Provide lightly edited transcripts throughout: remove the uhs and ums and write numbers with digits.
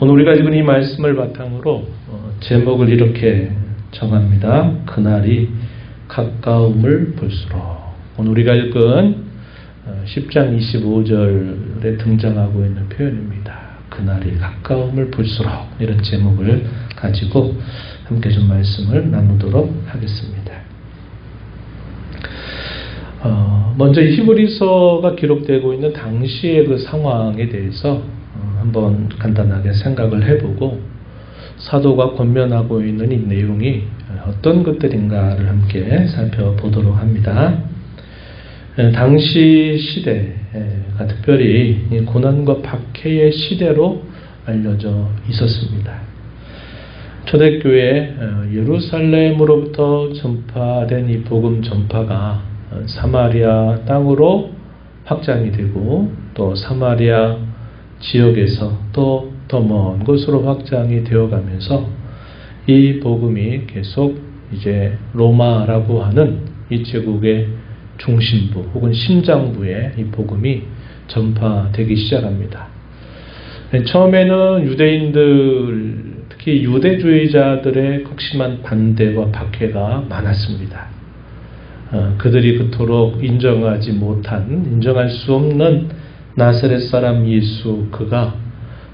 오늘 우리가 읽은 이 말씀을 바탕으로 제목을 이렇게 정합니다. 그날이 가까움을 볼수록. 오늘 우리가 읽은 10장 25절에 등장하고 있는 표현입니다. 그날이 가까움을 볼수록, 이런 제목을 가지고 함께 좀 말씀을 나누도록 하겠습니다. 먼저 이 히브리서가 기록되고 있는 당시의 그 상황에 대해서 한번 간단하게 생각을 해보고 사도가 권면하고 있는 이 내용이 어떤 것들인가를 함께 살펴보도록 합니다. 당시 시대가 특별히 고난과 박해의 시대로 알려져 있었습니다. 초대교회 예루살렘으로부터 전파된 이 복음 전파가 사마리아 땅으로 확장이 되고, 또 사마리아 지역에서 또 더 먼 곳으로 확장이 되어가면서 이 복음이 계속 이제 로마라고 하는 이 제국의 중심부 혹은 심장부에 이 복음이 전파되기 시작합니다. 처음에는 유대인들, 특히 유대주의자들의 극심한 반대와 박해가 많았습니다. 그들이 그토록 인정할 수 없는 나사렛 사람 예수, 그가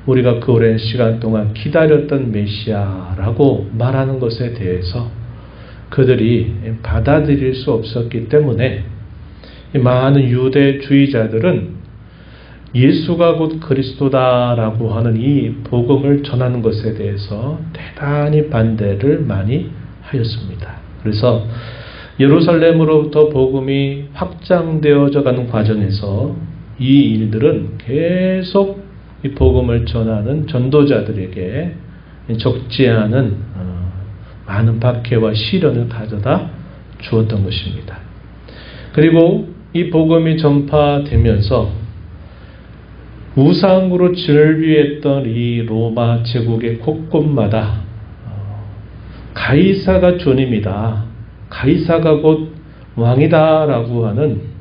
우리가 그 오랜 시간 동안 기다렸던 메시아라고 말하는 것에 대해서 그들이 받아들일 수 없었기 때문에 많은 유대주의자들은 예수가 곧 그리스도다라고 하는 이 복음을 전하는 것에 대해서 대단히 반대를 많이 하였습니다. 그래서 예루살렘으로부터 복음이 확장되어져 가는 과정에서 이 일들은 계속 이 복음을 전하는 전도자들에게 적지 않은 많은 박해와 시련을 가져다 주었던 것입니다. 그리고 이 복음이 전파되면서 우상으로 즐비했던 이 로마 제국의 곳곳마다 가이사가 주님이다, 가이사가 곧 왕이다라고 하는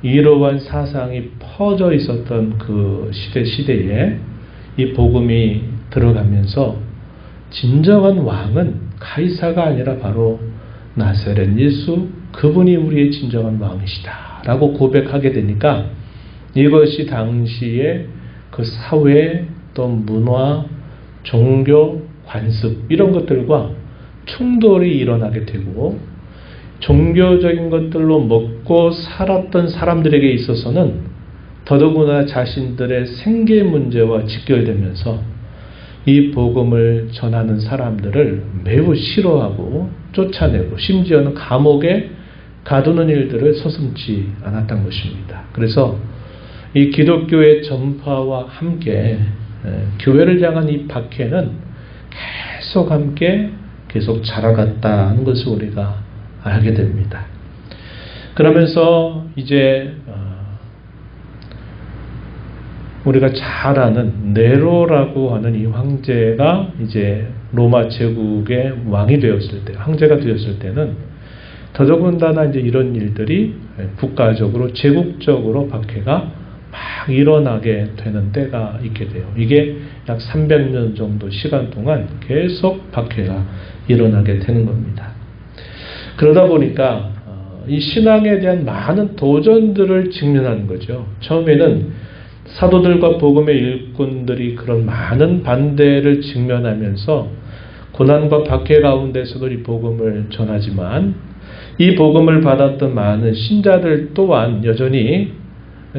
이러한 사상이 퍼져 있었던 그 시대에 이 복음이 들어가면서 진정한 왕은 가이사가 아니라 바로 나사렛 예수, 그분이 우리의 진정한 왕이시다 라고 고백하게 되니까 이것이 당시에 그 사회, 또 문화, 종교, 관습, 이런 것들과 충돌이 일어나게 되고, 종교적인 것들로 먹고 살았던 사람들에게 있어서는 더더구나 자신들의 생계 문제와 직결되면서 이 복음을 전하는 사람들을 매우 싫어하고 쫓아내고, 심지어는 감옥에 가두는 일들을 서슴지 않았던 것입니다. 그래서 이 기독교의 전파와 함께 교회를 향한 이 박해는 계속 자라갔다는 것을 우리가 알게 됩니다. 그러면서 이제 우리가 잘 아는 네로라고 하는 이 황제가 이제 로마 제국의 왕이 되었을 때, 황제가 되었을 때는 더더군다나 이제 이런 일들이 국가적으로, 제국적으로 박해가 막 일어나게 되는 때가 있게 돼요. 이게 약 300년 정도 시간 동안 계속 박해가 일어나게 되는 겁니다. 그러다 보니까 이 신앙에 대한 많은 도전들을 직면하는 거죠. 처음에는 사도들과 복음의 일꾼들이 그런 많은 반대를 직면하면서 고난과 박해 가운데서도 이 복음을 전하지만, 이 복음을 받았던 많은 신자들 또한 여전히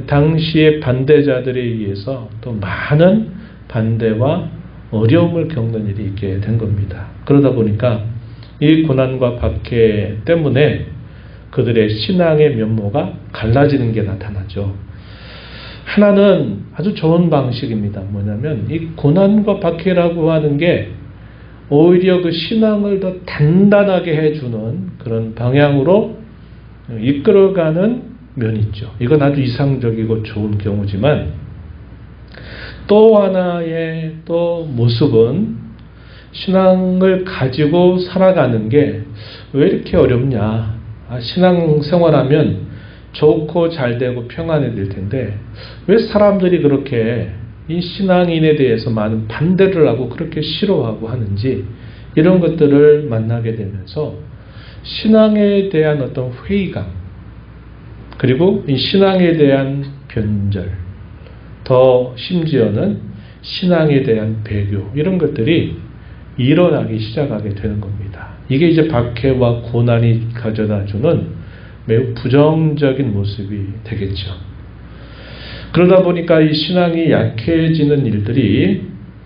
당시의 반대자들에 의해서 또 많은 반대와 어려움을 겪는 일이 있게 된 겁니다. 그러다 보니까 이 고난과 박해 때문에 그들의 신앙의 면모가 갈라지는 게 나타나죠. 하나는 아주 좋은 방식입니다. 뭐냐면 이 고난과 박해라고 하는 게 오히려 그 신앙을 더 단단하게 해주는 그런 방향으로 이끌어가는 면이 있죠. 이건 아주 이상적이고 좋은 경우지만, 또 하나의 또 모습은 신앙을 가지고 살아가는 게 왜 이렇게 어렵냐, 신앙생활하면 좋고 잘되고 평안해질 텐데 왜 사람들이 그렇게 이 신앙인에 대해서 많은 반대를 하고 그렇게 싫어하고 하는지 이런 것들을 만나게 되면서 신앙에 대한 어떤 회의감 그리고 이 신앙에 대한 변절 더 심지어는 신앙에 대한 배교 이런 것들이 일어나기 시작하게 되는 겁니다. 이게 이제 박해와 고난이 가져다주는 매우 부정적인 모습이 되겠죠. 그러다 보니까 이 신앙이 약해지는 일들이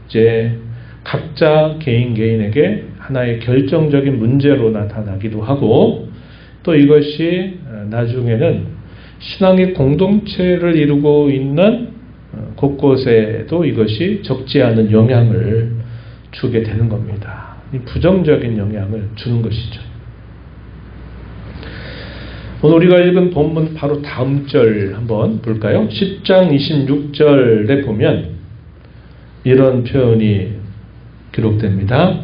이제 각자 개인에게 하나의 결정적인 문제로 나타나기도 하고 또 이것이 나중에는 신앙의 공동체를 이루고 있는 곳곳에도 이것이 적지 않은 영향을 주게 되는 겁니다. 이 부정적인 영향을 주는 것이죠. 오늘 우리가 읽은 본문 바로 다음 절 한번 볼까요? 10장 26절에 보면 이런 표현이 기록됩니다.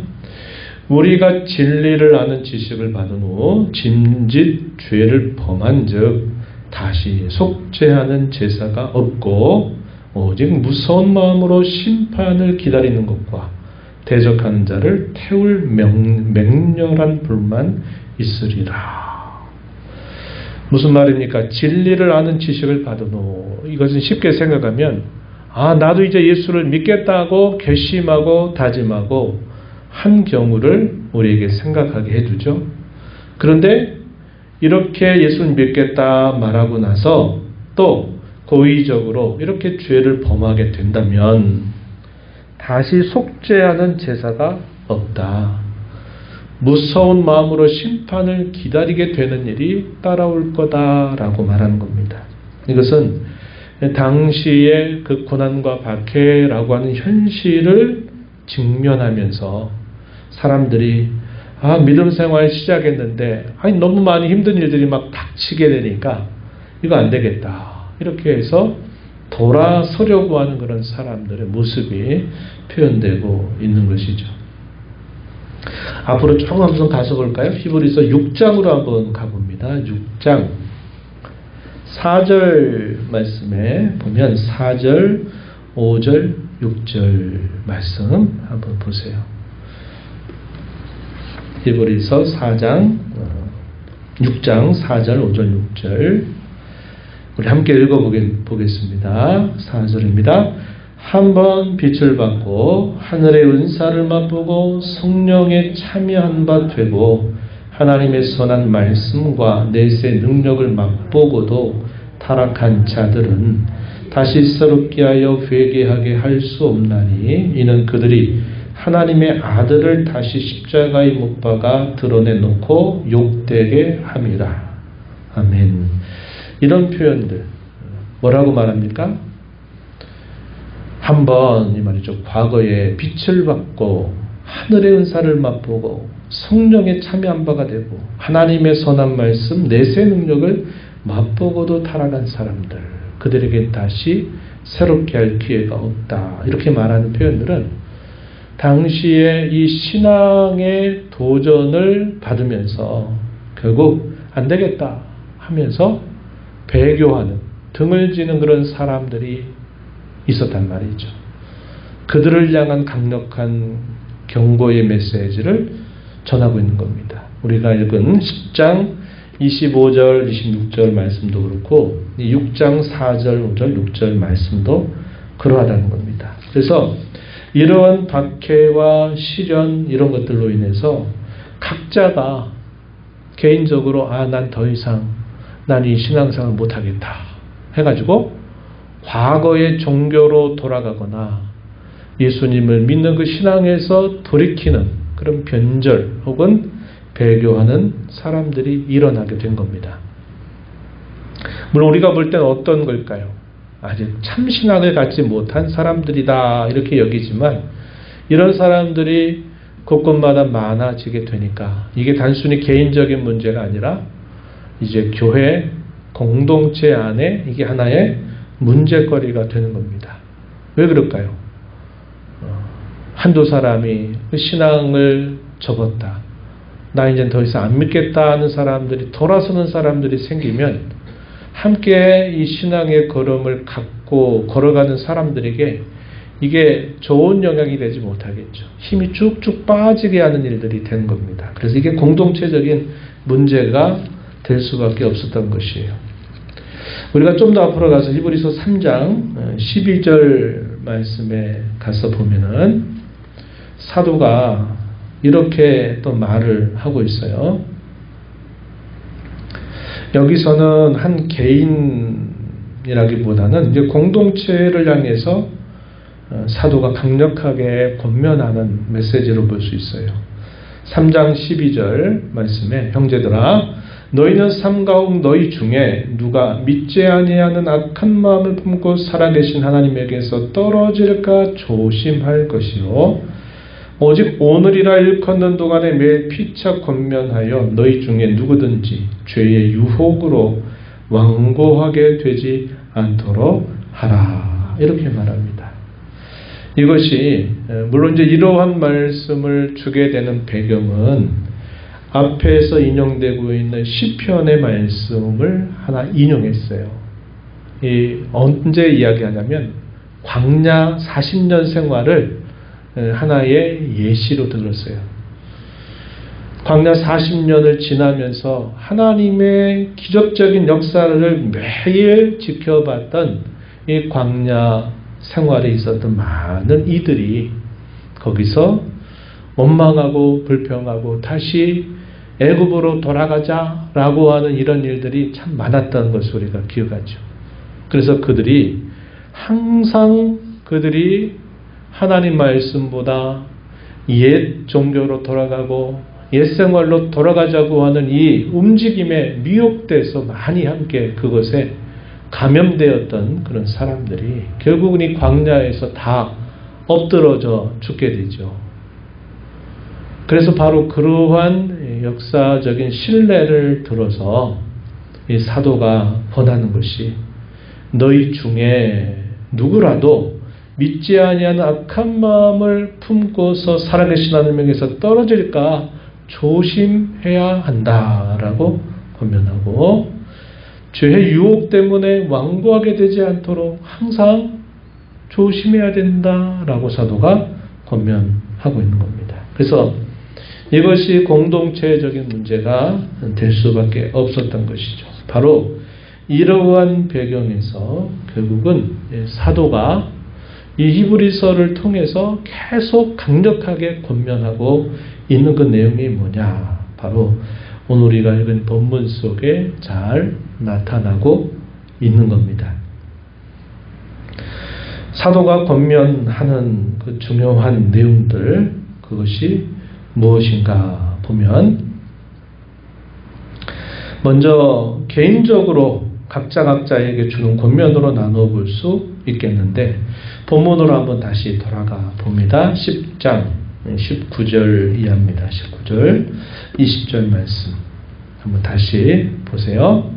우리가 진리를 아는 지식을 받은 후 짐짓 죄를 범한 즉 다시 속죄하는 제사가 없고 오직 무서운 마음으로 심판을 기다리는 것과 대적하는 자를 태울 맹렬한 불만 있으리라. 무슨 말입니까? 진리를 아는 지식을 받은 후 이것은 쉽게 생각하면 나도 이제 예수를 믿겠다고 결심하고 다짐하고 한 경우를 우리에게 생각하게 해주죠. 그런데 이렇게 예수를 믿겠다 말하고 나서 또 고의적으로 이렇게 죄를 범하게 된다면 다시 속죄하는 제사가 없다. 무서운 마음으로 심판을 기다리게 되는 일이 따라올 거다라고 말하는 겁니다. 이것은 당시의 그 고난과 박해라고 하는 현실을 직면하면서 사람들이 믿음 생활 시작했는데 너무 많이 힘든 일들이 막 닥치게 되니까 이거 안 되겠다. 이렇게 해서 돌아서려고 하는 그런 사람들의 모습이 표현되고 있는 것이죠. 앞으로 조금 한번 가서 볼까요? 히브리서 6장으로 한번 가봅니다. 6장 4절 말씀에 보면 4절, 5절, 6절 말씀 한번 보세요. 히브리서 4장 6장 4절, 5절, 6절 우리 함께 읽어보겠습니다. 4절입니다. 한번 빛을 받고 하늘의 은사를 맛보고 성령에 참여한 바 되고 하나님의 선한 말씀과 내세 능력을 맛보고도 타락한 자들은 다시 새롭게 하여 회개하게 할 수 없나니 이는 그들이 하나님의 아들을 다시 십자가에 못 박아 드러내놓고 욕되게 함이라. 아멘. 이런 표현들 뭐라고 말합니까? 한번 이 말이죠. 과거에 빛을 받고 하늘의 은사를 맛보고 성령에 참여한 바가 되고 하나님의 선한 말씀 내세 능력을 맛보고도 타락한 사람들 그들에게 다시 새롭게 할 기회가 없다. 이렇게 말하는 표현들은 당시에 이 신앙의 도전을 받으면서 결국 안 되겠다 하면서 배교하는 등을 지는 그런 사람들이 있었단 말이죠. 그들을 향한 강력한 경고의 메시지를 전하고 있는 겁니다. 우리가 읽은 10장 25절, 26절 말씀도 그렇고 6장 4절, 5절, 6절 말씀도 그러하다는 겁니다. 그래서 이러한 박해와 시련 이런 것들로 인해서 각자가 개인적으로 난 더 이상 난 이 신앙생활을 못하겠다 해가지고 과거의 종교로 돌아가거나 예수님을 믿는 그 신앙에서 돌이키는 그런 변절 혹은 배교하는 사람들이 일어나게 된 겁니다. 물론 우리가 볼 때는 어떤 걸까요? 아직 참신앙을 갖지 못한 사람들이다 이렇게 여기지만 이런 사람들이 곳곳마다 많아지게 되니까 이게 단순히 개인적인 문제가 아니라 이제 교회 공동체 안에 이게 하나의 문제거리가 되는 겁니다. 왜 그럴까요? 한두 사람이 신앙을 접었다. 나 이제 더 이상 안 믿겠다 하는 사람들이 돌아서는 사람들이 생기면 함께 이 신앙의 걸음을 갖고 걸어가는 사람들에게 이게 좋은 영향이 되지 못하겠죠. 힘이 쭉쭉 빠지게 하는 일들이 된 겁니다. 그래서 이게 공동체적인 문제가 될 수밖에 없었던 것이에요. 우리가 좀 더 앞으로 가서 히브리서 3장 12절 말씀에 가서 보면은 사도가 이렇게 또 말을 하고 있어요. 여기서는 한 개인이라기보다는 이제 공동체를 향해서 사도가 강력하게 권면하는 메시지로 볼 수 있어요. 3장 12절 말씀에 형제들아 너희는 삼가운 너희 중에 누가 믿지 아니하는 악한 마음을 품고 살아계신 하나님에게서 떨어질까 조심할 것이요 오직 오늘이라 일컫는 동안에 매일 피차 권면하여 너희 중에 누구든지 죄의 유혹으로 완고하게 되지 않도록 하라. 이렇게 말합니다. 이것이 물론 이제 이러한 말씀을 주게 되는 배경은 앞에서 인용되고 있는 시편의 말씀을 하나 인용했어요. 언제 이야기하냐면 광야 40년 생활을 하나의 예시로 들었어요. 광야 40년을 지나면서 하나님의 기적적인 역사를 매일 지켜봤던 이 광야 생활에 있었던 많은 이들이 거기서 원망하고 불평하고 다시 애굽으로 돌아가자라고 하는 이런 일들이 참 많았던 것을 우리가 기억하죠. 그래서 그들이 항상 하나님 말씀보다 옛 종교로 돌아가고 옛 생활로 돌아가자고 하는 이 움직임에 미혹돼서 많이 함께 그것에 감염되었던 그런 사람들이 결국은 이 광야에서 다 엎드러져 죽게 되죠. 그래서 바로 그러한 역사적인 신뢰를 들어서 이 사도가 권하는 것이 너희 중에 누구라도 믿지 아니하는 악한 마음을 품고서 살아계신 하나님에게서 떨어질까 조심해야 한다라고 권면하고 죄의 유혹 때문에 완고하게 되지 않도록 항상 조심해야 된다라고 사도가 권면하고 있는 겁니다. 그래서 이것이 공동체적인 문제가 될 수밖에 없었던 것이죠. 바로 이러한 배경에서 결국은 사도가 이 히브리서를 통해서 계속 강력하게 권면하고 있는 그 내용이 뭐냐? 바로 오늘 우리가 읽은 본문 속에 잘 나타나고 있는 겁니다. 사도가 권면하는 그 중요한 내용들, 그것이 무엇인가 보면 먼저 개인적으로 각자에게 주는 권면으로 나누어 볼 수 있겠는데 본문으로 한번 다시 돌아가 봅니다. 10장 19절 이하입니다. 19절 20절 말씀 한번 다시 보세요.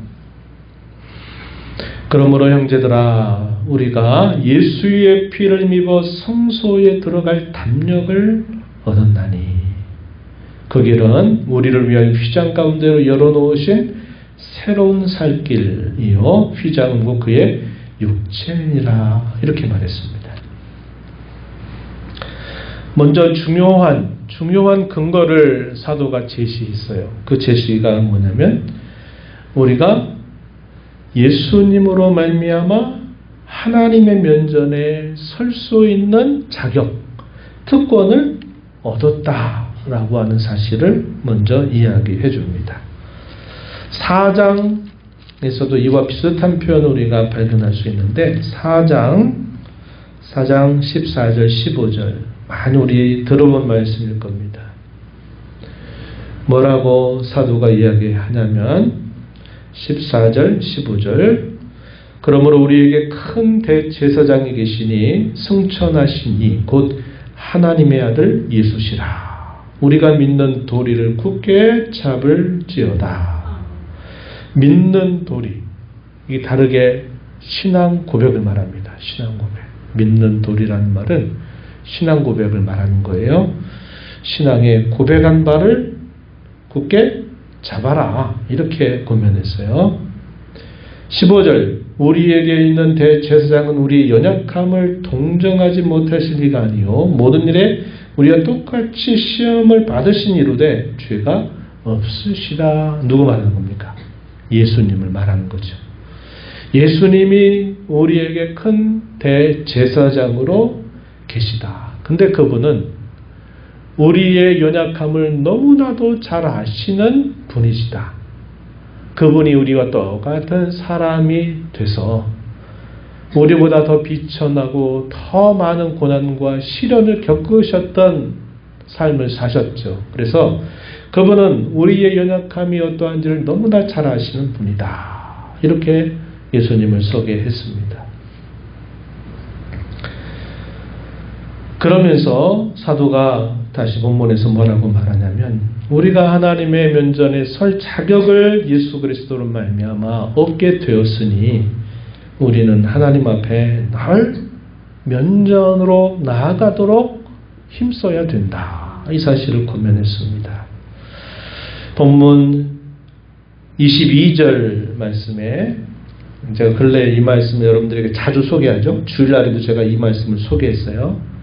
그러므로 형제들아 우리가 예수의 피를 입어 성소에 들어갈 담력을 얻었나니 그 길은 우리를 위하여 휘장 가운데로 열어놓으신 새로운 살길이요 휘장은 곧 그의 육체니라 이렇게 말했습니다. 먼저 중요한 근거를 사도가 제시했어요. 그 제시가 뭐냐면 우리가 예수님으로 말미암아 하나님의 면전에 설 수 있는 자격, 특권을 얻었다라고 하는 사실을 먼저 이야기해 줍니다. 4장에서도 이와 비슷한 표현을 우리가 발견할 수 있는데 4장 14절 15절 많이 우리 들어본 말씀일 겁니다. 뭐라고 사도가 이야기하냐면 14절 15절 그러므로 우리에게 큰 대제사장이 계시니 승천하신 이 곧 하나님의 아들 예수시라. 우리가 믿는 도리를 굳게 잡을지어다. 믿는 도리, 이게 다르게 신앙 고백을 말합니다. 신앙 고백. 믿는 도리라는 말은 신앙 고백을 말하는 거예요. 신앙의 고백한 바를 굳게 잡아라. 이렇게 권면했어요. 15절 우리에게 있는 대제사장은 우리의 연약함을 동정하지 못하실 리가 아니요 모든 일에 우리가 똑같이 시험을 받으신 이로되 죄가 없으시다. 누구 말하는 겁니까? 예수님을 말하는 거죠. 예수님이 우리에게 큰 대제사장으로 계시다. 근데 그분은 우리의 연약함을 너무나도 잘 아시는 분이시다. 그분이 우리와 똑같은 사람이 돼서 우리보다 더 비천하고 더 많은 고난과 시련을 겪으셨던 삶을 사셨죠. 그래서 그분은 우리의 연약함이 어떠한지를 너무나 잘 아시는 분이다. 이렇게 예수님을 소개했습니다. 그러면서 사도가 다시 본문에서 뭐라고 말하냐면 우리가 하나님의 면전에 설 자격을 예수 그리스도로 말미암아 얻게 되었으니 우리는 하나님 앞에 늘 면전으로 나아가도록 힘써야 된다. 이 사실을 권면했습니다. 본문 22절 말씀에 제가 근래 이 말씀을 여러분들에게 자주 소개하죠. 주일날에도 제가 이 말씀을 소개했어요.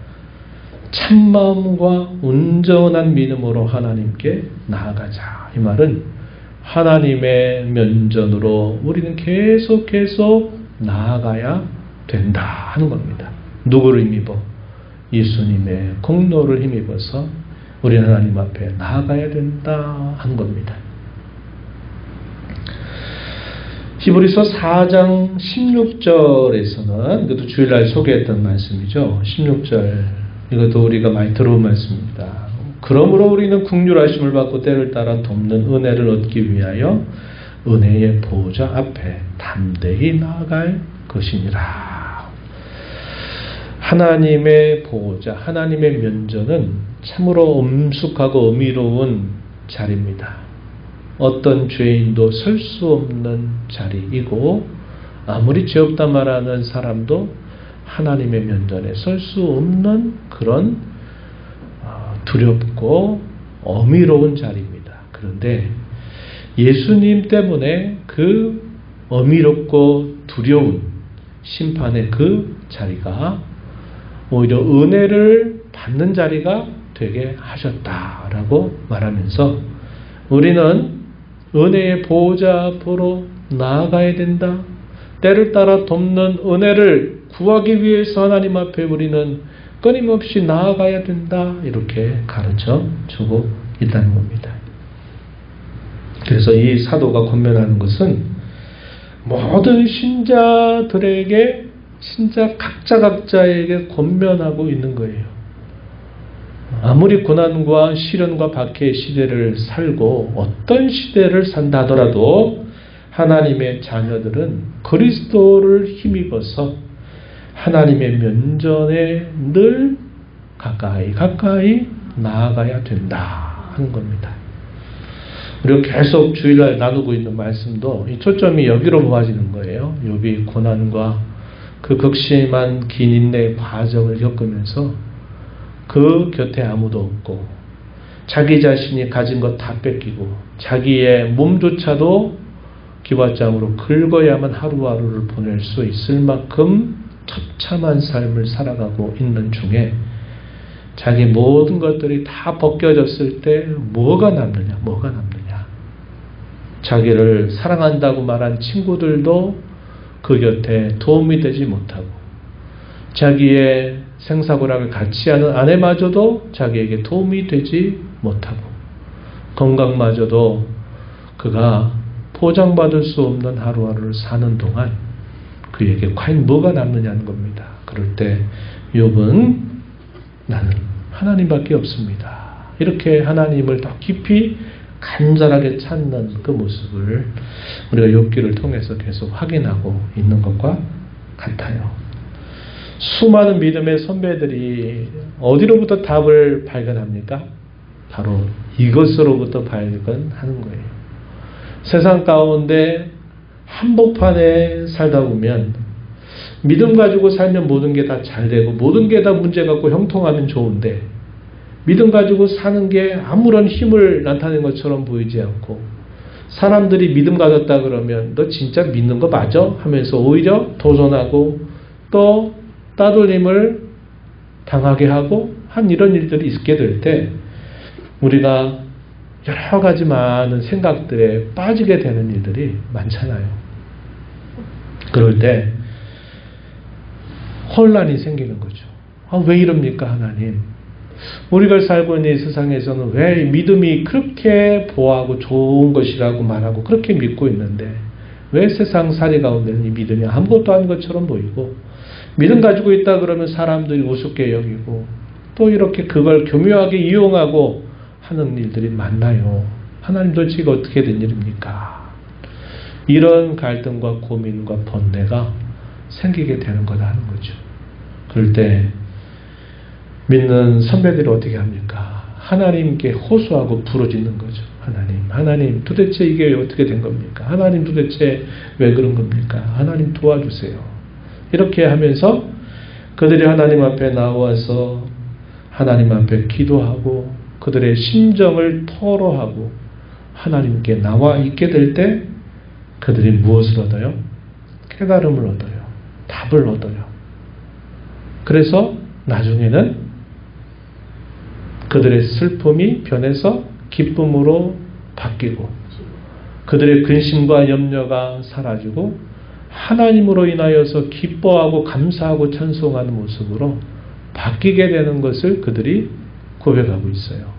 참마음과 온전한 믿음으로 하나님께 나아가자. 이 말은 하나님의 면전으로 우리는 계속 나아가야 된다 하는 겁니다. 누구를 힘입어? 예수님의 공로를 힘입어서 우리 하나님 앞에 나아가야 된다 하는 겁니다. 히브리서 4장 16절에서는 이것도 주일날 소개했던 말씀이죠. 16절 이것도 우리가 많이 들어온 말씀입니다. 그러므로 우리는 긍휼하심을 받고 때를 따라 돕는 은혜를 얻기 위하여 은혜의 보호자 앞에 담대히 나아갈 것이니라. 하나님의 보호자, 하나님의 면전은 참으로 엄숙하고 엄의로운 자리입니다. 어떤 죄인도 설 수 없는 자리이고 아무리 죄 없다 말하는 사람도 하나님의 면전에 설 수 없는 그런 두렵고 어미로운 자리입니다. 그런데 예수님 때문에 그 어미롭고 두려운 심판의 그 자리가 오히려 은혜를 받는 자리가 되게 하셨다라고 말하면서 우리는 은혜의 보호자 앞으로 나아가야 된다. 때를 따라 돕는 은혜를 구하기 위해서 하나님 앞에 우리는 끊임없이 나아가야 된다. 이렇게 가르쳐 주고 있다는 겁니다. 그래서 이 사도가 권면하는 것은 모든 신자들에게 진짜 각자에게 권면하고 있는 거예요. 아무리 고난과 시련과 박해의 시대를 살고 어떤 시대를 산다 하더라도 하나님의 자녀들은 그리스도를 힘입어서 하나님의 면전에 늘 가까이 나아가야 된다 하는 겁니다. 우리가 계속 주일날 나누고 있는 말씀도 이 초점이 여기로 모아지는 거예요. 욥이 고난과 그 극심한 긴 인내의 과정을 겪으면서 그 곁에 아무도 없고 자기 자신이 가진 것 다 뺏기고 자기의 몸조차도 기왓장으로 긁어야만 하루하루를 보낼 수 있을 만큼 처참한 삶을 살아가고 있는 중에 자기 모든 것들이 다 벗겨졌을 때 뭐가 남느냐? 자기를 사랑한다고 말한 친구들도 그 곁에 도움이 되지 못하고 자기의 생사고락을 같이 하는 아내마저도 자기에게 도움이 되지 못하고 건강마저도 그가 보장받을 수 없는 하루하루를 사는 동안 그에게 과연 뭐가 남느냐는 겁니다. 그럴 때 욥은 나는 하나님밖에 없습니다. 이렇게 하나님을 더 깊이 간절하게 찾는 그 모습을 우리가 욥기를 통해서 계속 확인하고 있는 것과 같아요. 수많은 믿음의 선배들이 어디로부터 답을 발견합니까? 바로 이것으로부터 발견하는 거예요. 세상 가운데 한복판에 살다 보면 믿음 가지고 살면 모든 게 다 잘 되고 모든 게 다 문제 갖고 형통하면 좋은데 믿음 가지고 사는 게 아무런 힘을 나타낸 것처럼 보이지 않고 사람들이 믿음 가졌다 그러면 너 진짜 믿는 거 맞아? 하면서 오히려 도전하고 또 따돌림을 당하게 하고 한 이런 일들이 있게 될 때 우리가 여러 가지 많은 생각들에 빠지게 되는 일들이 많잖아요. 그럴 때 혼란이 생기는 거죠. 왜 이럽니까 하나님? 우리가 살고 있는 이 세상에서는 왜 믿음이 그렇게 보호하고 좋은 것이라고 말하고 그렇게 믿고 있는데 왜 세상 살이 가운데는 이 믿음이 아무것도 아닌 것처럼 보이고 믿음 가지고 있다 그러면 사람들이 우습게 여기고 또 이렇게 그걸 교묘하게 이용하고 하는 일들이 많나요? 하나님 도대체 이거 어떻게 된 일입니까? 이런 갈등과 고민과 번뇌가 생기게 되는 거다 하는 거죠. 그럴 때 믿는 선배들이 어떻게 합니까? 하나님께 호소하고 부르짖는 거죠. 하나님 도대체 이게 어떻게 된 겁니까? 하나님 도대체 왜 그런 겁니까? 하나님 도와주세요. 이렇게 하면서 그들이 하나님 앞에 나와서 하나님 앞에 기도하고 그들의 심정을 토로하고 하나님께 나와 있게 될 때 그들이 무엇을 얻어요? 깨달음을 얻어요. 답을 얻어요. 그래서 나중에는 그들의 슬픔이 변해서 기쁨으로 바뀌고 그들의 근심과 염려가 사라지고 하나님으로 인하여서 기뻐하고 감사하고 찬송하는 모습으로 바뀌게 되는 것을 그들이 고백하고 있어요.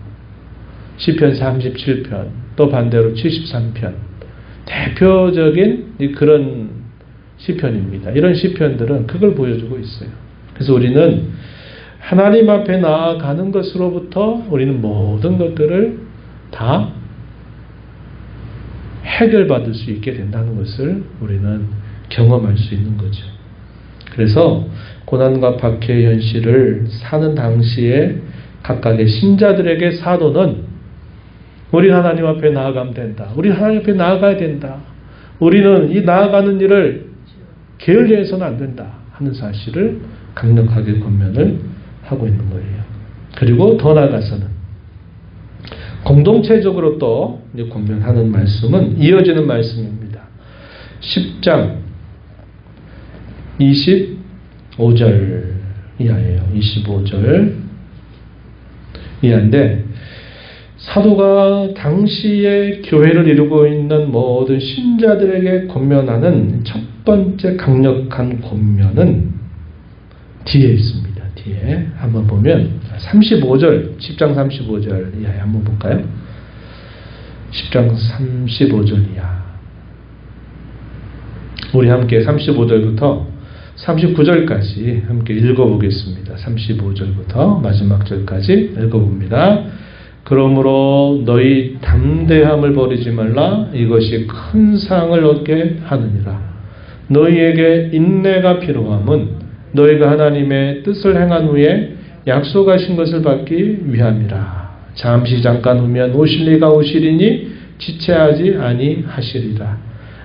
시편 37편 또 반대로 73편 대표적인 그런 시편입니다. 이런 시편들은 그걸 보여주고 있어요. 그래서 우리는 하나님 앞에 나아가는 것으로부터 우리는 모든 것들을 다 해결받을 수 있게 된다는 것을 우리는 경험할 수 있는 거죠. 그래서 고난과 박해의 현실을 사는 당시에 각각의 신자들에게 사도는 우리 하나님 앞에 나아가면 된다. 우리 하나님 앞에 나아가야 된다. 우리는 이 나아가는 일을 게을리해서는 안 된다 하는 사실을 강력하게 권면을 하고 있는 거예요. 그리고 더 나아가서는 공동체적으로 또 권면하는 말씀은 이어지는 말씀입니다. 10장 25절 이하예요. 25절 이하인데 사도가 당시에 교회를 이루고 있는 모든 신자들에게 권면하는 첫 번째 강력한 권면은 뒤에 있습니다. 뒤에 한번 보면 35절 10장 35절 이하에 한번 볼까요? 10장 35절 이하 우리 함께 35절부터 39절까지 함께 읽어보겠습니다. 35절부터 마지막 절까지 읽어봅니다. 그러므로 너희 담대함을 버리지 말라. 이것이 큰 상을 얻게 하느니라. 너희에게 인내가 필요함은 너희가 하나님의 뜻을 행한 후에 약속하신 것을 받기 위함이라. 잠시 잠깐 후면 오실 이가 오시리니 지체하지 아니하시리라.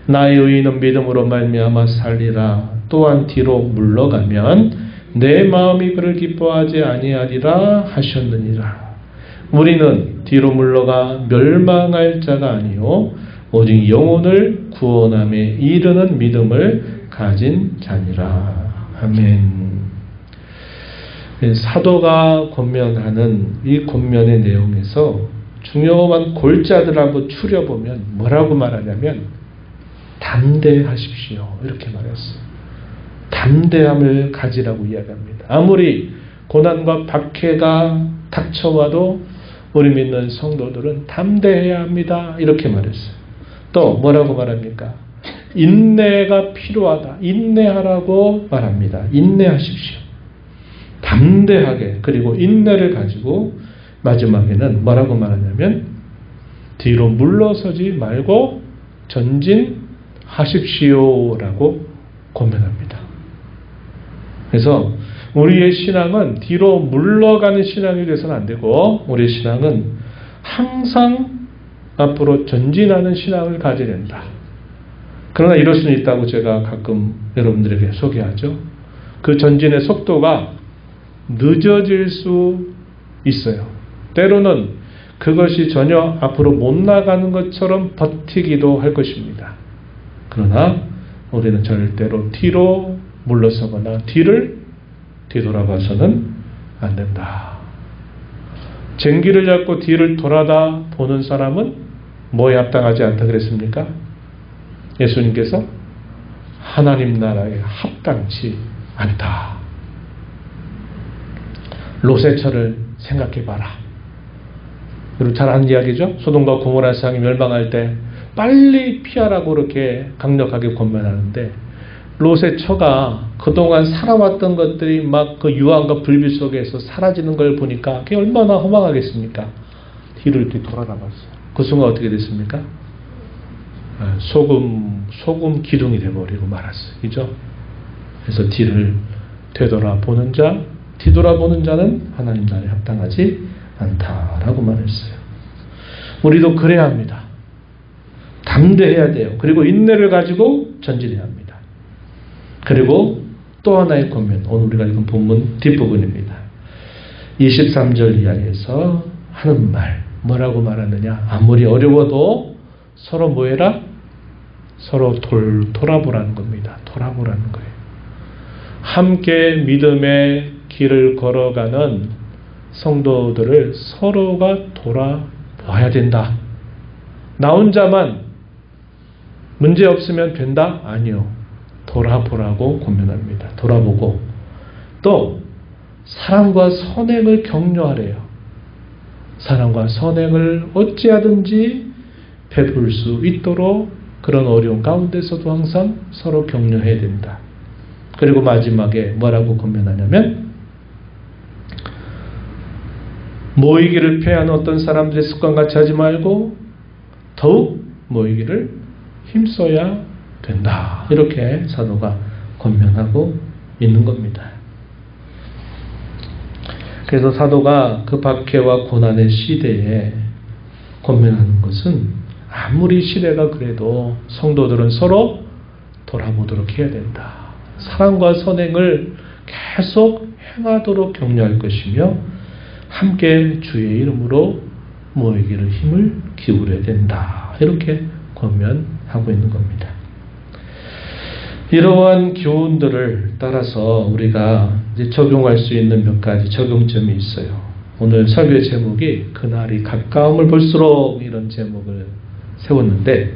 나의 의인은 믿음으로 말미암아 살리라. 또한 뒤로 물러가면 내 마음이 그를 기뻐하지 아니하리라 하셨느니라. 우리는 뒤로 물러가 멸망할 자가 아니요 오직 영혼을 구원함에 이르는 믿음을 가진 자니라. 아멘. 사도가 권면하는 이 권면의 내용에서 중요한 골자들을 한번 추려보면 뭐라고 말하냐면 담대하십시오 이렇게 말했어요. 담대함을 가지라고 이야기합니다. 아무리 고난과 박해가 닥쳐와도 우리 믿는 성도들은 담대해야 합니다 이렇게 말했어요. 또 뭐라고 말합니까? 인내가 필요하다. 인내하라고 말합니다. 인내하십시오. 담대하게 그리고 인내를 가지고 마지막에는 뭐라고 말하냐면 뒤로 물러서지 말고 전진하십시오라고 권면합니다. 그래서 우리의 신앙은 뒤로 물러가는 신앙이 돼서는 안 되고 우리의 신앙은 항상 앞으로 전진하는 신앙을 가져야 된다. 그러나 이럴 수는 있다고 제가 가끔 여러분들에게 소개하죠. 그 전진의 속도가 늦어질 수 있어요. 때로는 그것이 전혀 앞으로 못 나가는 것처럼 버티기도 할 것입니다. 그러나 우리는 절대로 뒤로 물러서거나 뒤를 뒤돌아봐서는 안 된다. 쟁기를 잡고 뒤를 돌아다 보는 사람은 뭐에 합당하지 않다 그랬습니까? 예수님께서 하나님 나라에 합당치 않다. 롯의 처를 생각해봐라. 그리고 잘 아는 이야기죠. 소돔과 고모라 세상이 멸망할 때 빨리 피하라고 그렇게 강력하게 권면하는데 롯의 처가 그동안 살아왔던 것들이 막 그 유황과 불빛 속에서 사라지는 걸 보니까 그게 얼마나 허망하겠습니까? 뒤를 돌아봤어요. 그 순간 어떻게 됐습니까? 소금 기둥이 돼버리고 말았어요. 그죠? 그래서 뒤를 되돌아보는 자, 뒤돌아보는 자는 하나님 나라에 합당하지 않다라고 말했어요. 우리도 그래야 합니다. 담대해야 돼요. 그리고 인내를 가지고 전진해야 합니다. 그리고 또 하나의 권면, 오늘 우리가 읽은 본문 뒷부분입니다. 23절 이하에서 하는 말, 뭐라고 말하느냐? 아무리 어려워도 서로 뭐해라? 서로 돌아보라는 겁니다. 돌아보라는 거예요. 함께 믿음의 길을 걸어가는 성도들을 서로가 돌아봐야 된다. 나 혼자만 문제 없으면 된다? 아니요. 돌아보라고 권면합니다. 돌아보고 또 사랑과 선행을 격려하래요. 사랑과 선행을 어찌하든지 베풀 수 있도록 그런 어려운 가운데서도 항상 서로 격려해야 된다. 그리고 마지막에 뭐라고 권면하냐면 모이기를 패하는 어떤 사람들의 습관같이 하지 말고 더욱 모이기를 힘써야 된다. 이렇게 사도가 권면하고 있는 겁니다. 그래서 사도가 그 박해와 고난의 시대에 권면하는 것은 아무리 시대가 그래도 성도들은 서로 돌아보도록 해야 된다. 사랑과 선행을 계속 행하도록 격려할 것이며 함께 주의 이름으로 모이기를 힘을 기울여야 된다. 이렇게 권면하고 있는 겁니다. 이러한 교훈들을 따라서 우리가 이제 적용할 수 있는 몇 가지 적용점이 있어요. 오늘 설교의 제목이 그날이 가까움을 볼수록 이런 제목을 세웠는데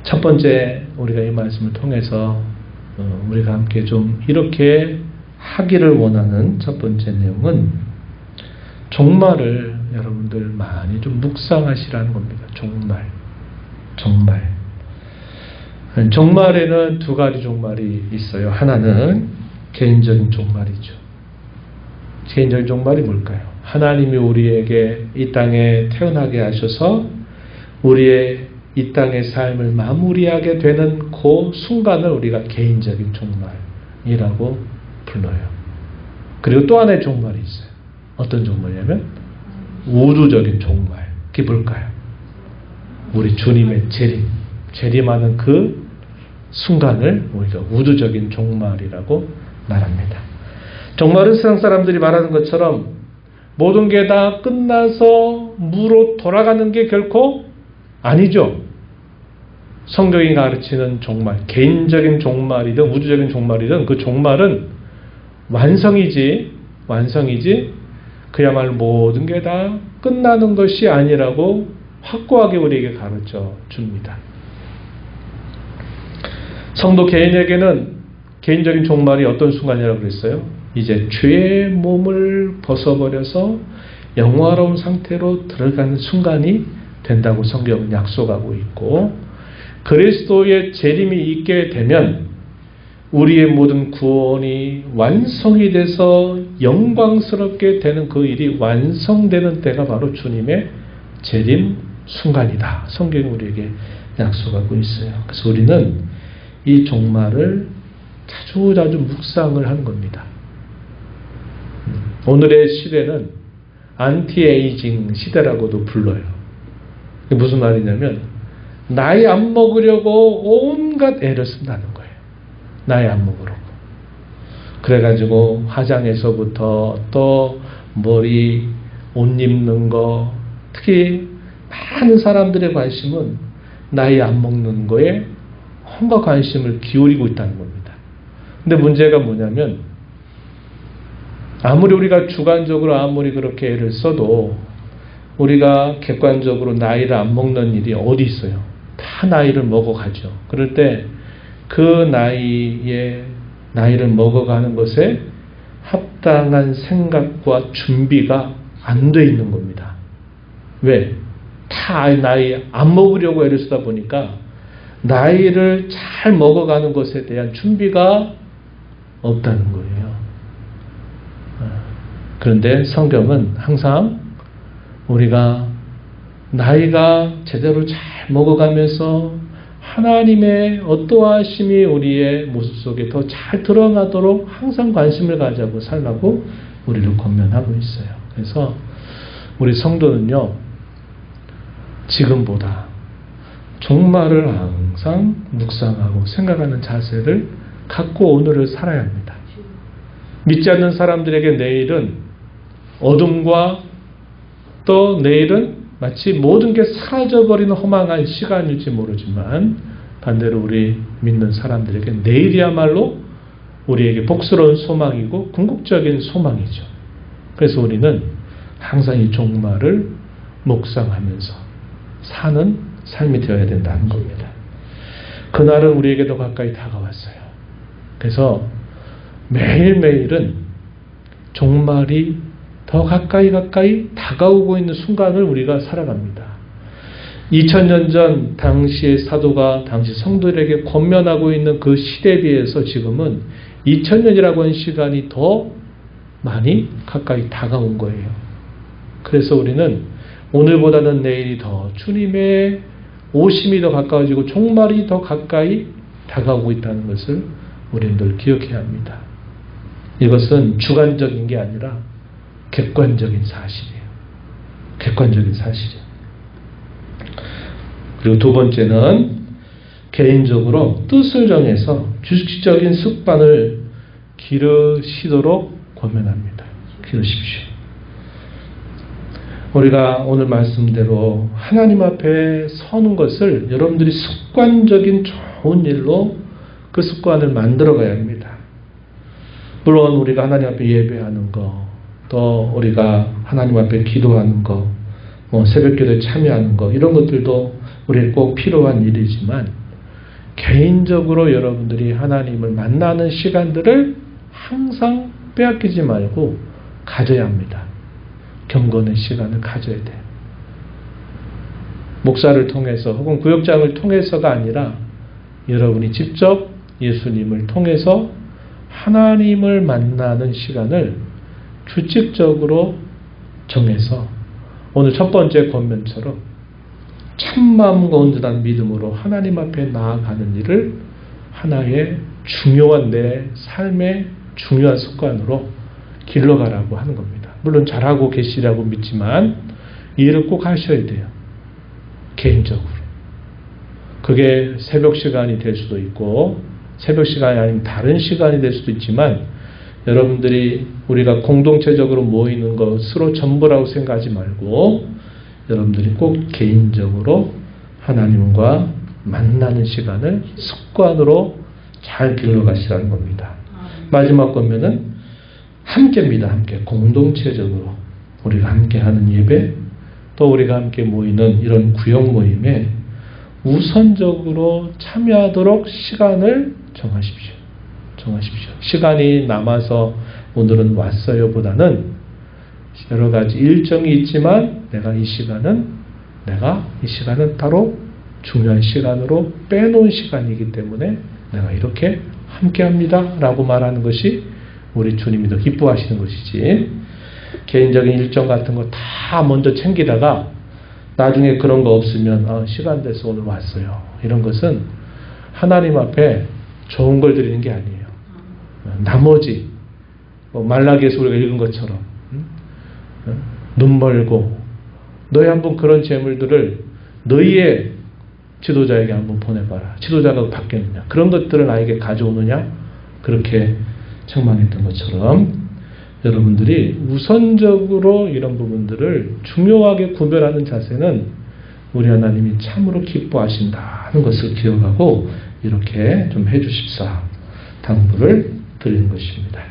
첫 번째 우리가 이 말씀을 통해서 우리가 함께 좀 이렇게 하기를 원하는 첫 번째 내용은 종말을 여러분들 많이 좀 묵상하시라는 겁니다. 종말. 종말에는 두 가지 종말이 있어요. 하나는 개인적인 종말이죠. 개인적인 종말이 뭘까요? 하나님이 우리에게 이 땅에 태어나게 하셔서 우리의 이 땅의 삶을 마무리하게 되는 그 순간을 우리가 개인적인 종말이라고 불러요. 그리고 또 하나의 종말이 있어요. 어떤 종말이냐면 우주적인 종말. 그게 뭘까요? 우리 주님의 재림하는 그 순간을 우리가 우주적인 종말이라고 말합니다. 종말은 세상 사람들이 말하는 것처럼 모든 게 다 끝나서 무로 돌아가는 게 결코 아니죠. 성경이 가르치는 종말, 개인적인 종말이든 우주적인 종말이든 그 종말은 완성이지 그야말로 모든 게 다 끝나는 것이 아니라고 확고하게 우리에게 가르쳐 줍니다. 성도 개인에게는 개인적인 종말이 어떤 순간이라고 그랬어요? 이제 죄의 몸을 벗어버려서 영화로운 상태로 들어가는 순간이 된다고 성경은 약속하고 있고 그리스도의 재림이 있게 되면 우리의 모든 구원이 완성이 돼서 영광스럽게 되는 그 일이 완성되는 때가 바로 주님의 재림 순간이다. 성경이 우리에게 약속하고 있어요. 그래서 우리는 이 종말을 자주자주 묵상을 하는 겁니다. 오늘의 시대는 안티에이징 시대라고도 불러요. 이게 무슨 말이냐면 나이 안 먹으려고 온갖 애를 쓴다는 거예요. 나이 안 먹으려고. 그래가지고 화장에서부터 또 머리 옷 입는 거, 특히 많은 사람들의 관심은 나이 안 먹는 거에 온갖 관심을 기울이고 있다는 겁니다. 근데 문제가 뭐냐면 아무리 우리가 주관적으로 아무리 그렇게 애를 써도 우리가 객관적으로 나이를 안 먹는 일이 어디 있어요? 다 나이를 먹어가죠. 그럴 때 그 나이에 나이를 먹어가는 것에 합당한 생각과 준비가 안 돼 있는 겁니다. 왜? 다 나이 안 먹으려고 애를 쓰다 보니까 나이를 잘 먹어가는 것에 대한 준비가 없다는 거예요. 그런데 성경은 항상 우리가 나이가 제대로 잘 먹어가면서 하나님의 어떠하심이 우리의 모습 속에 더 잘 드러나도록 항상 관심을 가지고 살라고 우리를 권면하고 있어요. 그래서 우리 성도는요, 지금보다 종말을 항상 묵상하고 생각하는 자세를 갖고 오늘을 살아야 합니다. 믿지 않는 사람들에게 내일은 어둠과 또 내일은 마치 모든 게 사라져버리는 허망한 시간일지 모르지만 반대로 우리 믿는 사람들에게 내일이야말로 우리에게 복스러운 소망이고 궁극적인 소망이죠. 그래서 우리는 항상 이 종말을 묵상하면서 사는 삶이 되어야 된다는 겁니다. 그날은 우리에게도 가까이 다가왔어요. 그래서 매일매일은 종말이 더 가까이 다가오고 있는 순간을 우리가 살아갑니다. 2000년 전 당시의 사도가 당시 성도들에게 권면하고 있는 그 시대에 비해서 지금은 2000년이라고 하는 시간이 더 많이 가까이 다가온 거예요. 그래서 우리는 오늘보다는 내일이 더 주님의 오심이 더 가까워지고 종말이 더 가까이 다가오고 있다는 것을 우리는 늘 기억해야 합니다. 이것은 주관적인 게 아니라 객관적인 사실이에요. 객관적인 사실이에요. 그리고 두 번째는 개인적으로 뜻을 정해서 규칙적인 습관을 기르시도록 권면합니다. 기르십시오. 우리가 오늘 말씀대로 하나님 앞에 서는 것을 여러분들이 습관적인 좋은 일로 그 습관을 만들어 가야 합니다. 물론 우리가 하나님 앞에 예배하는 거, 또 우리가 하나님 앞에 기도하는 거, 새벽기도에 참여하는 거, 이런 것들도 우리에게 꼭 필요한 일이지만 개인적으로 여러분들이 하나님을 만나는 시간들을 항상 빼앗기지 말고 가져야 합니다. 경건의 시간을 가져야 돼요. 목사를 통해서 혹은 구역장을 통해서가 아니라 여러분이 직접 예수님을 통해서 하나님을 만나는 시간을 규칙적으로 정해서 오늘 첫 번째 권면처럼 참마음과 온전한 믿음으로 하나님 앞에 나아가는 일을 하나의 중요한 내 삶의 중요한 습관으로 길러가라고 하는 겁니다. 물론 잘하고 계시라고 믿지만 이 일을 꼭 하셔야 돼요. 개인적으로. 그게 새벽 시간이 될 수도 있고 새벽 시간이 아니면 다른 시간이 될 수도 있지만 여러분들이 우리가 공동체적으로 모이는 것으로 전부라고 생각하지 말고 여러분들이 꼭 개인적으로 하나님과 만나는 시간을 습관으로 잘 길러가시라는 겁니다. 마지막 권면은 함께입니다. 함께 공동체적으로 우리가 함께하는 예배 또 우리가 함께 모이는 이런 구역 모임에 우선적으로 참여하도록 시간을 정하십시오. 시간이 남아서 오늘은 왔어요 보다는 여러 가지 일정이 있지만 내가 이 시간은 따로 중요한 시간으로 빼놓은 시간이기 때문에 내가 이렇게 함께합니다 라고 말하는 것이 우리 주님이 더 기뻐하시는 것이지 개인적인 일정 같은 거 다 먼저 챙기다가 나중에 그런 거 없으면 시간 돼서 오늘 왔어요. 이런 것은 하나님 앞에 좋은 걸 드리는 게 아니에요. 나머지 말라기에서 우리가 읽은 것처럼 눈 멀고 너희 한번 그런 재물들을 너희의 지도자에게 한번 보내봐라. 지도자가 받겠느냐. 그런 것들을 나에게 가져오느냐. 그렇게 책망했던 것처럼 여러분들이 우선적으로 이런 부분들을 중요하게 구별하는 자세는 우리 하나님이 참으로 기뻐하신다는 것을 기억하고 이렇게 좀 해주십사 당부를 드리는 것입니다.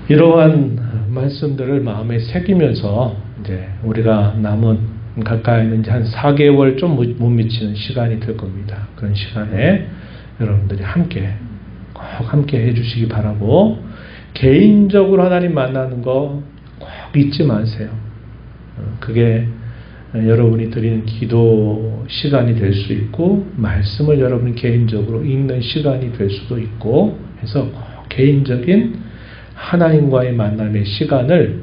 이러한 말씀들을 마음에 새기면서 이제 우리가 남은 가까이 있는 한 4개월 좀 못 미치는 시간이 될 겁니다. 그런 시간에 여러분들이 꼭 함께 해주시기 바라고, 개인적으로 하나님 만나는 거 꼭 잊지 마세요. 그게 여러분이 드리는 기도 시간이 될 수 있고, 말씀을 여러분이 개인적으로 읽는 시간이 될 수도 있고 해서 꼭 개인적인 하나님과의 만남의 시간을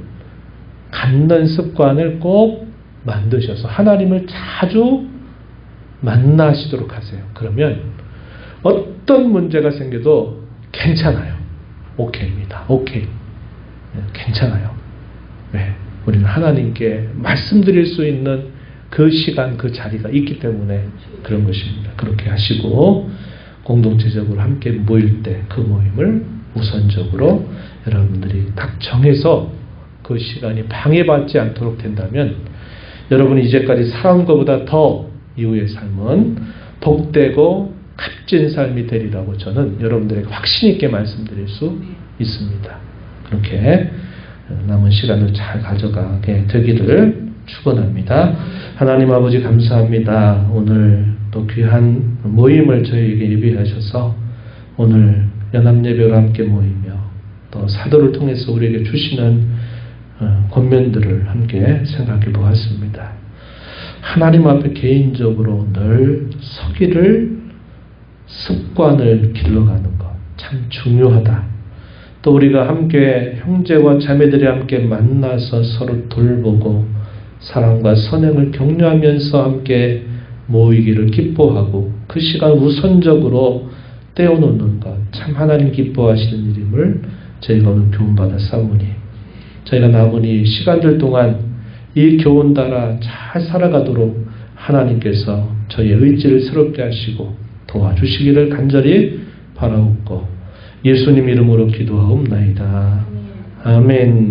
갖는 습관을 꼭 만드셔서 하나님을 자주 만나시도록 하세요. 그러면 어떤 문제가 생겨도 괜찮아요. 오케이입니다. 오케이. 괜찮아요. 네. 우리는 하나님께 말씀드릴 수 있는 그 시간, 그 자리가 있기 때문에 그런 것입니다. 그렇게 하시고 공동체적으로 함께 모일 때 그 모임을 우선적으로 여러분들이 딱 정해서 그 시간이 방해받지 않도록 된다면 여러분이 이제까지 살아온 것보다 더 이후의 삶은 복되고 값진 삶이 되리라고 저는 여러분들에게 확신 있게 말씀드릴 수 있습니다. 그렇게 남은 시간을 잘 가져가게 되기를 축원합니다. 하나님 아버지 감사합니다. 오늘 또 귀한 모임을 저희에게 예비하셔서 오늘 연합예배로 함께 모이며 또 사도를 통해서 우리에게 주시는 권면들을 함께 생각해 보았습니다. 하나님 앞에 개인적으로 늘 서기를 습관을 길러가는 것 참 중요하다. 또 우리가 함께 형제와 자매들이 함께 만나서 서로 돌보고 사랑과 선행을 격려하면서 함께 모이기를 기뻐하고 그 시간 우선적으로 떼어놓는 것 참 하나님 기뻐하시는 일임을 저희가 오늘 교훈받아 싸우니 저희가 남은 이 시간들 동안 이 교훈 따라 잘 살아가도록 하나님께서 저희의 의지를 새롭게 하시고 도와주시기를 간절히 바라옵고 예수님 이름으로 기도하옵나이다. 아멘.